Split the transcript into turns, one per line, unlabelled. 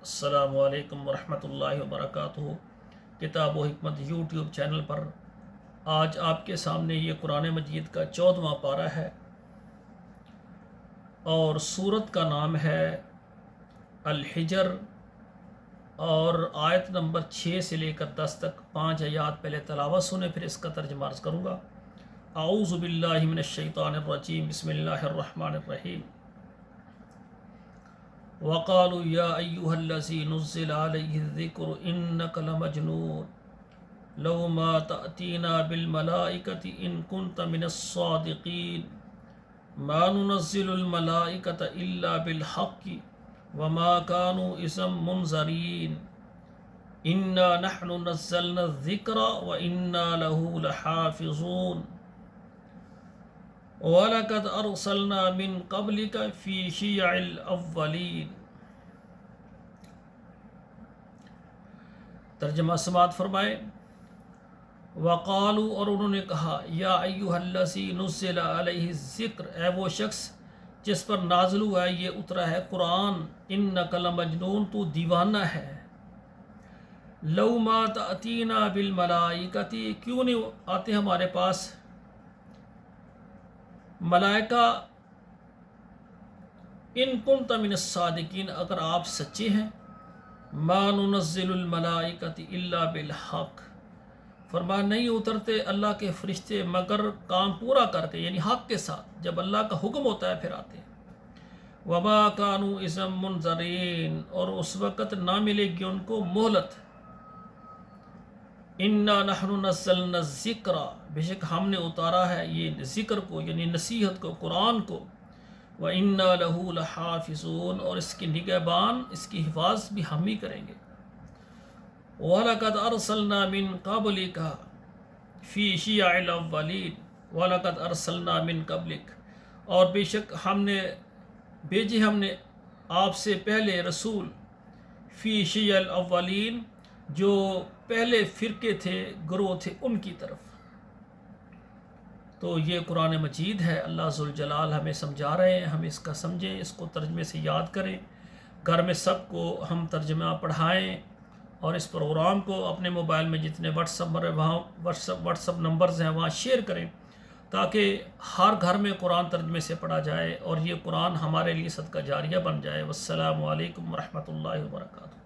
السلام علیکم ورحمۃ اللہ وبرکاتہ۔ کتاب و حکمت یوٹیوب چینل پر آج آپ کے سامنے یہ قرآن مجید کا 14واں پارہ ہے اور سورت کا نام ہے الحجر، اور آیت نمبر 6 سے لے کر 10 تک 5 آیات پہلے تلاوت سنیں، پھر اس کا ترجمہ عرض کروں گا۔ اعوذ باللہ من الشیطان الرجیم، بسم اللہ الرحمن الرحیم۔ وقالوا یا ایہا الذی نزل علیہ الذکر انک لمجنون لو ما تأتینا بالملائکۃ ان کنت من الصادقین ما ننزل الملائکۃ الا بالحق وما كانوا اذا منذرین انا نحن نزلنا الذکر وانا له لحافظون وَلَقَدْ أَرْسَلْنَا مِن قَبْلِكَ فِي شِيَعِ الْأَوَّلِينَ۔ ترجمہ سماعت فرمائے۔ وقالو، اور انہوں نے کہا، یا ایہا الذی نزل علیہ الذکر، اے وہ شخص جس پر نازل ہوا ہے، یہ اترا ہے قرآن، انک لمجنون، تو دیوانہ ہے۔ لو ما تأتینا بالملائکۃ، کیوں نہیں آتے ہمارے پاس ملائکہ، ان کنت من الصادقین، اگر آپ سچے ہیں۔ ما ننزل الملائکۃ الا بالحق، فرمان نہیں اترتے اللہ کے فرشتے مگر کام پورا کر کے، یعنی حق کے ساتھ، جب اللہ کا حکم ہوتا ہے پھر آتے ہیں۔ وما كانوا اذا منذرین، اور اس وقت نہ ملے گی ان کو مہلت۔ انا نحن نزلنا الذکر، بے شک ہم نے اتارا ہے یہ ذکر کو، یعنی نصیحت کو، قرآن کو۔ وَإِنَّا لَهُ لَحَافِظُونَ، اور اس کی نگہبان، اس کی حفاظت بھی ہم ہی کریں گے۔ وَلَقَدْ أَرْسَلْنَا مِن قَبْلِكَ فِي شِيَعِ الْأَوَّلِينَ وَلَقَدْ أَرْسَلْنَا مِن قَبْلِكَ، اور بے شک ہم نے بھیجے آپ سے پہلے رسول، فی شیع الاولین، جو پہلے فرقے تھے، گروہ تھے، ان کی طرف۔ تو یہ قرآن مجید ہے، اللہ ذوالجلال ہمیں سمجھا رہے ہیں، ہم اس کا سمجھیں، اس کو ترجمے سے یاد کریں، گھر میں سب کو ہم ترجمہ پڑھائیں، اور اس پروگرام کو اپنے موبائل میں جتنے واٹس اپ نمبرز ہیں وہاں شیئر کریں، تاکہ ہر گھر میں قرآن ترجمے سے پڑھا جائے اور یہ قرآن ہمارے لیے صدقہ جاریہ بن جائے۔ والسلام علیکم ورحمۃ اللہ وبرکاتہ۔